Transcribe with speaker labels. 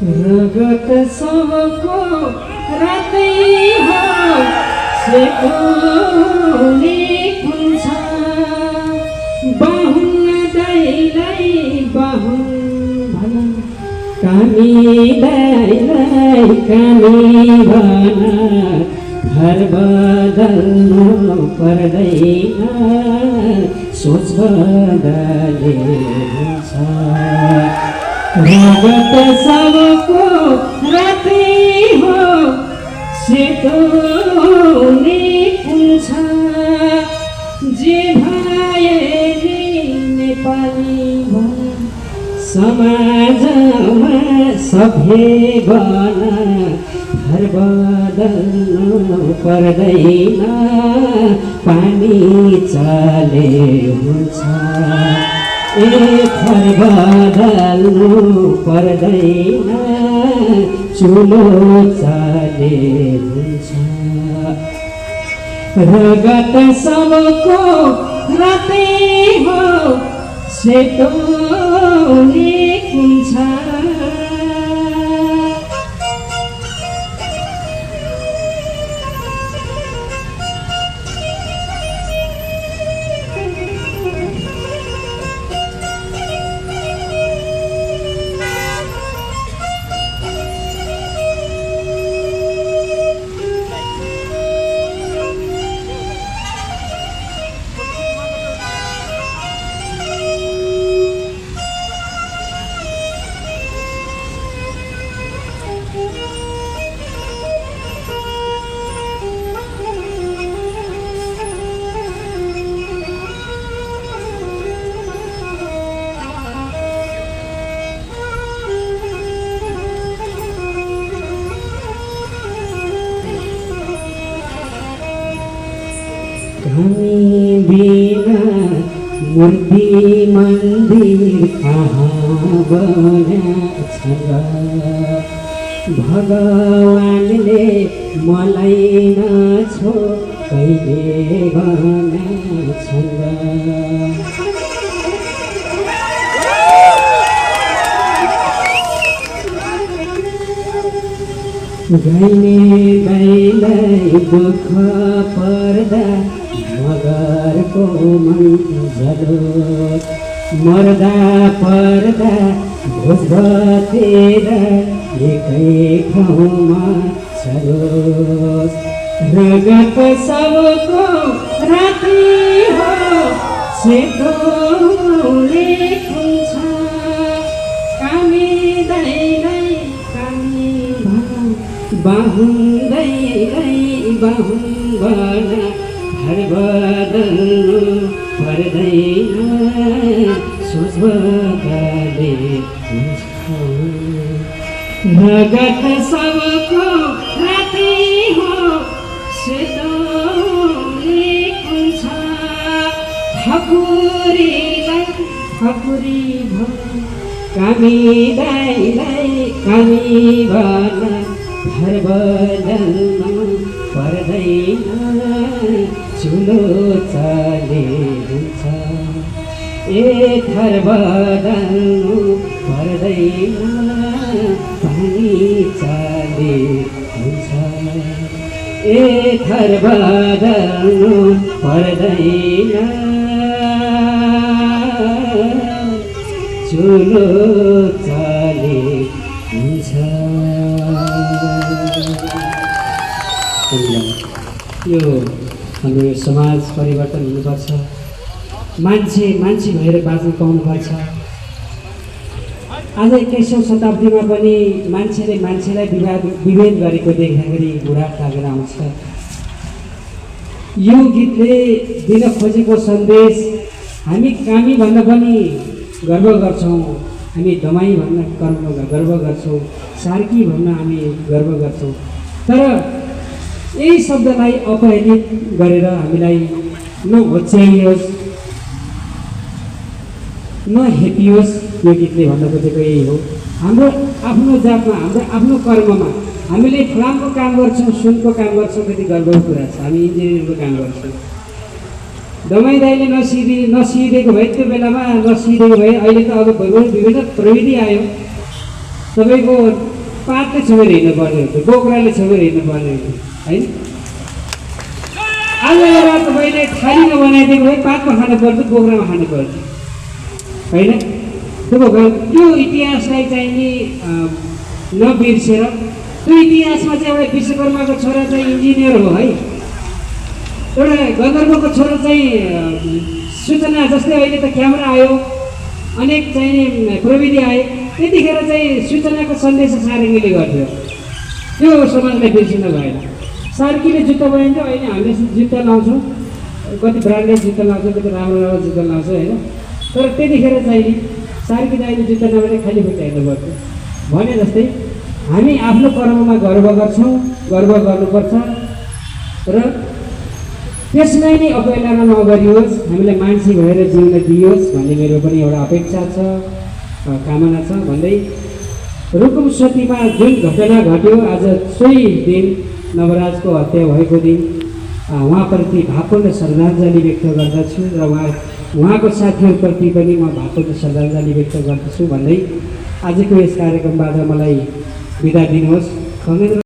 Speaker 1: रगत सबको रातै हो सेतोले हुन्छ बाहुन दाइलाई बाहुन भन कामी दाइलाई कामी भन घर बदल्नु पर्दैन सोच बदले हुन्छ रगत सबको रातै हो सेतोले हुन्छ जे भए नि नेपाली समाजमा सभ्य बन घर बदल्नु पर्दैन पानी चले हुन्छ घर बदल्नु पर्दैन चुलो चले हुन्छ रगत सबको रातै हो सेतोले हुन्छ हामी बिना मूर्ति मन्दिर कहाँ बनाछ भगवानले मलाई नछो कहिले बनाछ गाइने गाईलाई दुःख पर्दा मगरको मन जलोस् मर्दा पर्दा भोज भतेर एकै ठाउँमा छलोस् रगत सबको रातै हो सेतोले हुन्छ कामी दाइलाई कामी भन बाहुन दाइलाई बाहुन भन घर बदल्नु पर्दैन सोच बदले हुन्छ रगत सबको रातै हो सेतोले हुन्छ ठकुरीलाई ठकुरी भन कामी दाइलाई कामी भन घर बदल्नु पर्दैन चुलो चले हुन्छ घर बदल्नु पर्दैन पानी चले हुन्छ घर बदल्नु पर्दैन चुलो चले हुन्छ यो हाम्रो समाज परिवर्तन हुनुपर्छ मान्छे मान्छे भएर बाँच्न पाउनुपर्छ आज 21औं शताब्दीमा पनि मान्छेले मान्छेलाई विभेद गरेको देख्दाखेरि बुढा लागेर आउँछ यो गीतले दिन खोजेको सन्देश हामी कामी भन्न पनि गर्व गर्छौँ हामी दमाई भन्न गर्व गर्छौँ सार्की भन्न हामी गर्व गर्छौँ तर यही शब्दलाई अपहेलित गरेर हामीलाई नहोच्याइयोस् नहेपियोस् यो गीतले भन्न खोजेको यही हो हाम्रो आफ्नो जातमा हाम्रो आफ्नो कर्ममा हामीले फलामको काम गर्छौँ सुनको काम गर्छौँ कति गर्वको कुरा छ हामी इन्जिनियरको काम गर्छौँ दमाई दाइले नसिधेको भए त्यो बेलामा नसिधेको भए अहिले त अब विभिन्न प्रविधि आयो तपाईँको पातले छोएर हिँड्नुपर्ने हुन्छ, बोक्राले छोएर हिँड्नुपर्ने हुन्छ होइन। आज एउटा तपाईँले थालीमा बनाइदिएको भए पातमा खानुपर्छ, बोक्रामा खानुपर्छ होइन। त्यो इतिहासलाई चाहिँ नि नबिर्सेर, त्यो इतिहासमा चाहिँ एउटा विश्वकर्माको छोरा चाहिँ इन्जिनियर हो है, एउटा गन्धर्वको छोरा चाहिँ सूचना, जस्तै अहिले त क्यामेरा आयो, अनेक चाहिँ प्रविधि आयो, त्यतिखेर चाहिँ सूचनाको सन्देश सार्कीले गर्थ्यो। त्यो समाजलाई बिर्सिन भएन। सार्कीले जुत्ता बनाइन्छ, अहिले हामीले जुत्ता लाउँछौँ, कति ब्रान्डेड जुत्ता लाउँछौँ, कति राम्रो राम्रो जुत्ता लाउँछ होइन। तर त्यतिखेर चाहिँ नि सार्कीले अहिले जुत्ता नभएर खाली खुट्टा हिँड्नु पर्थ्यो भने जस्तै हामी आफ्नो कर्ममा गर्व गर्छौँ, गर्व गर्नुपर्छ र त्यसलाई नै अवहेलना नगरियोस्, हामीलाई मान्छे भएर जिउन दियोस् भन्ने मेरो पनि एउटा अपेक्षा छ, कामना छ भन्दै रुकुम सतीमा जुन घटना घट्यो, आज सोही दिन नवराजको हत्या भएको दिन उहाँप्रति भावपूर्ण श्रद्धाञ्जली व्यक्त गर्दछु र उहाँको साथीहरूप्रति पनि म भावपूर्ण श्रद्धाञ्जली व्यक्त गर्दछु भन्दै आजको यस कार्यक्रमबाट मलाई बिदा दिनुहोस्।